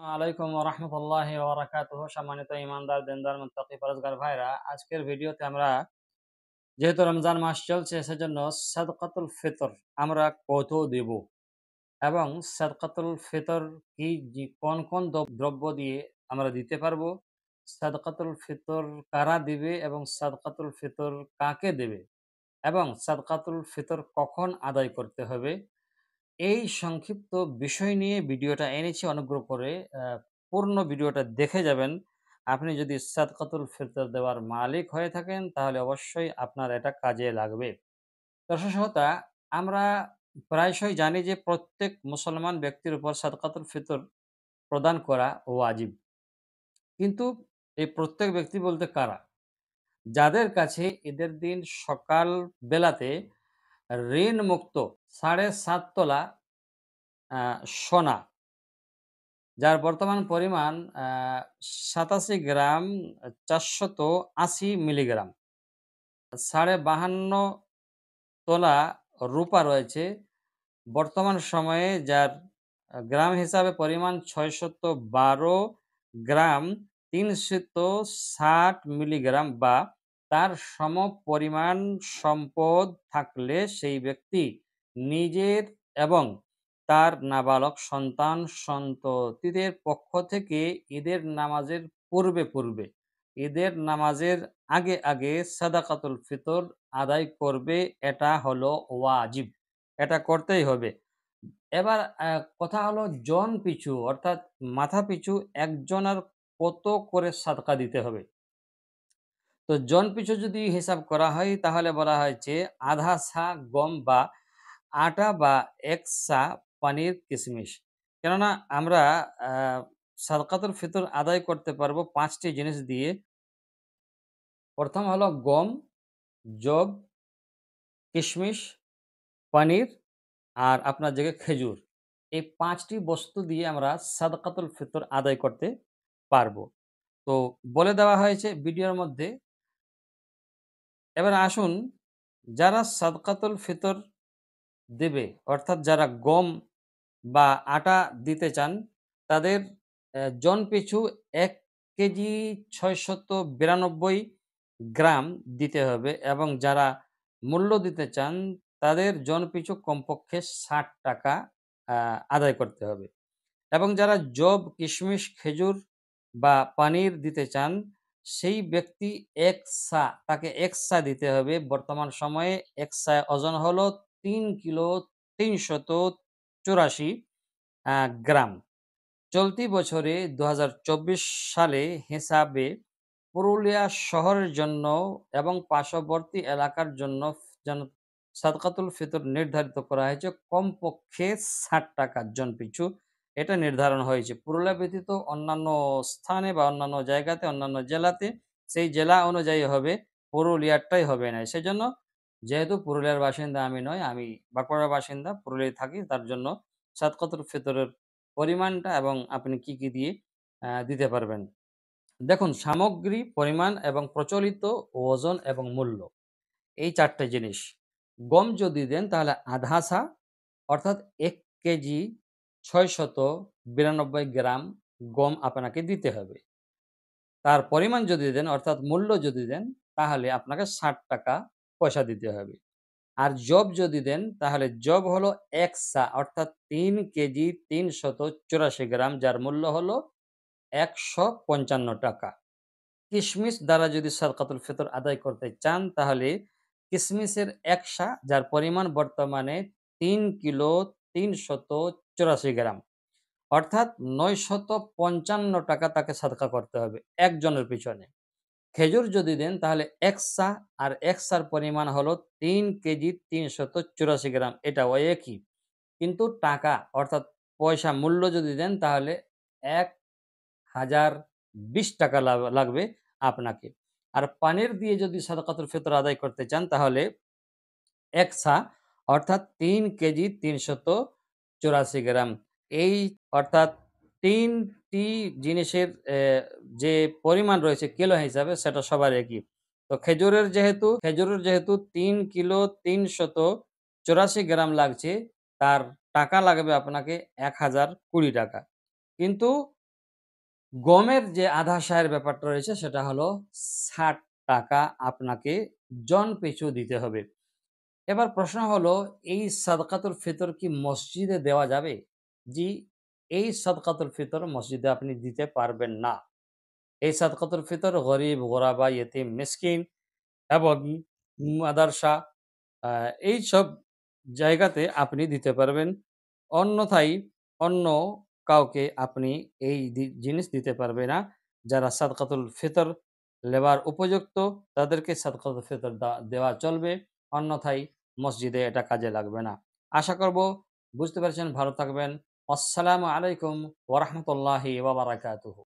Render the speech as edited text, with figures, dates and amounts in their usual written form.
আলাইকুম রহমতুল্লাহি ওয়া বারাকাতুহু। সম্মানিত ইমানদার দিনদার মুত্তাকি পরেজগার ভাইরা, আজকের ভিডিওতে আমরা যেহেতু রমজান মাস চলছে সেজন্য সাদকাতুল ফিতর আমরা কত দেব এবং সাদকাতুল ফিতর কি কোন কোন দ্রব্য দিয়ে আমরা দিতে পারবো, সাদকাতুল ফিতর কারা দিবে এবং সাদকাতুল ফিতর কাকে দেবে এবং সাদকাতুল ফিতর কখন আদায় করতে হবে, এই সংক্ষিপ্ত বিষয় নিয়ে ভিডিওটা এনেছি। অনুগ্রহ করে পূর্ণ ভিডিওটা দেখে যাবেন। আপনি যদি সাদকাতুল ফিতর দেওয়ার মালিক হয়ে থাকেন তাহলে অবশ্যই আপনার এটা কাজে লাগবে। দর্শক শ্রোতা, আমরা প্রায়শই জানি যে প্রত্যেক মুসলমান ব্যক্তির উপর সাদকাতুল ফিতর প্রদান করা ওয়াজিব। কিন্তু এই প্রত্যেক ব্যক্তি বলতে কারা? যাদের কাছে ঈদের দিন সকাল বেলাতে ঋণ মুক্ত ৭.৫ তোলা সোনা, যার বর্তমান পরিমাণ ৮৭ গ্রাম ৪৮০ মিলিগ্রাম, ৫২.৫ তোলা রূপা রয়েছে বর্তমান সময়ে, যার গ্রাম হিসাবে পরিমাণ ৬১২ গ্রাম ৩৬০ মিলিগ্রাম বা তার সমপরিমাণ সম্পদ থাকলে সেই ব্যক্তি নিজের এবং তার নাবালক সন্তান সন্ততিদের পক্ষ থেকে ঈদের নামাজের পূর্বে ঈদের নামাজের আগে সাদাকাতুল ফিতর আদায় করবে। এটা হলো ওয়াজিব, এটা করতেই হবে। এবার কথা হলো জন পিছু অর্থাৎ মাথা পিছু একজনের কত করে সাদকা দিতে হবে। তো জন পিছু যদি হিসাব করা হয় তাহলে বলা হয়েছে আধা সা গম বা আটা বা ১ সা পানির কিশমিশ। কেননা আমরা সাদকাতুল ফিতর আদায় করতে পারবো ৫টি জিনিস দিয়ে। প্রথম হলো গম, যব, কিশমিশ, পানির আর আপনার জায়গায় খেজুর। এই ৫টি বস্তু দিয়ে আমরা সাদকাতুল ফিতর আদায় করতে পারবো। তো বলে দেওয়া হয়েছে ভিডিওর মধ্যে। এবার আসুন, যারা সাদকাতুল ফিতর দেবে অর্থাৎ যারা গম বা আটা দিতে চান তাদের জন পিছু ১ কেজি ৬৯২ গ্রাম দিতে হবে এবং যারা মূল্য দিতে চান তাদের জন পিছু কমপক্ষে ৳৬০ আদায় করতে হবে এবং যারা যব, কিশমিশ, খেজুর বা পানির দিতে চান সেই ব্যক্তি ১ সা, তাকে ১ সা দিতে হবে। বর্তমান সময়ে ১ সা ওজন হলো ৩ কিলো ৩৮৪ গ্রাম। চলতি বছরে ২০২৪ সালে হিসাবে পুরুলিয়া শহরের জন্য এবং পার্শ্ববর্তী এলাকার জন্য যেন সাদকাতুল ফিতর নির্ধারিত করা হয়েছে কমপক্ষে ৳৬০ জন পিছু। এটা নির্ধারণ হয়েছে। পুরুলিয়া ব্যতীত অন্যান্য স্থানে বা অন্যান্য জায়গাতে, অন্যান্য জেলাতে সেই জেলা অনুযায়ী হবে, পুরুলিয়ারটাই হবে না। সেজন্য যেহেতু পুরুলিয়ার বাসিন্দা আমি নই, আমি বাঁকুড়ার বাসিন্দা, পুরুলিয়ায় থাকি, তার জন্য সাদকাতুল ফিতরের পরিমাণটা এবং আপনি কি দিয়ে দিতে পারবেন। দেখুন, সামগ্রী, পরিমাণ এবং প্রচলিত ওজন এবং মূল্য, এই ৪ টে জিনিস। গম যদি দেন তাহলে আধা সা অর্থাৎ ১ কেজি ৬৯২ গ্রাম গম আপনাকে দিতে হবে। তার পরিমাণ যদি দেন অর্থাৎ মূল্য যদি দেন তাহলে আপনাকে ৳৬০ পয়সা দিতে হবে। আর যব যদি দেন তাহলে যব হলো ১ সা অর্থাৎ ৩ কেজি ৩৮৪ গ্রাম, যার মূল্য হলো ৳১৫৫। কিশমিশ দ্বারা যদি সাদকাতুল ফিতর আদায় করতে চান তাহলে কিশমিশের ১ সা, যার পরিমাণ বর্তমানে ৩ কিলো ৩৮৪ গ্রাম অর্থাৎ ৳৯৫৫ তাকে সাদকা করতে হবে একজনের পিছনে। খেজুর যদি দেন তাহলে ১ সা, আর ১ সার পরিমাণ হলো ৩ কেজি ৩৮৪ গ্রাম, এটাও একই। কিন্তু টাকা অর্থাৎ পয়সা মূল্য যদি দেন তাহলে ৳১,০২০ লাগবে আপনাকে। আর পানির দিয়ে যদি সাদকাতুল ফিতর আদায় করতে চান তাহলে ১ সা অর্থাৎ ৩ কেজি ৩৮৪ গ্রাম। এই অর্থাৎ ৩ টি জিনিসের যে পরিমাণ রয়েছে কিলো হিসাবে সেটা সবার একই। তো খেজুরের যেহেতু ৩ কিলো ৩৮৪ গ্রাম লাগছে, তার টাকা লাগবে আপনাকে ৳১,০২০। কিন্তু গমের যে আধা সায়ের ব্যাপারটা রয়েছে সেটা হলো ৳৬০ আপনাকে জন পিছু দিতে হবে। এবার প্রশ্ন হলো এই সাদকাতুল ফিতর কি মসজিদে দেওয়া যাবে? জি, এই সাদকাতুল ফিতর মসজিদে আপনি দিতে পারবেন না। এই সাদকাতুল ফিতর গরিব, গোরাবা, ইয়েতিম, মিসকিন এবং মাদ্রাসা আ এইসব জায়গাতে আপনি দিতে পারবেন। অন্যথায় অন্য কাউকে আপনি এই জিনিস দিতে পারবে না। যারা সাদকাতুল ফিতর লেবার উপযুক্ত তাদেরকে সাদকাতুল ফিতর দেওয়া চলবে। অন্যথায় মসজিদে এটা কাজে লাগবে না। আশা করব বুঝতে পেরেছেন। ভালো থাকবেন। আসসালামু আলাইকুম ওয়া রাহমাতুল্লাহি ওয়া বারাকাতুহু।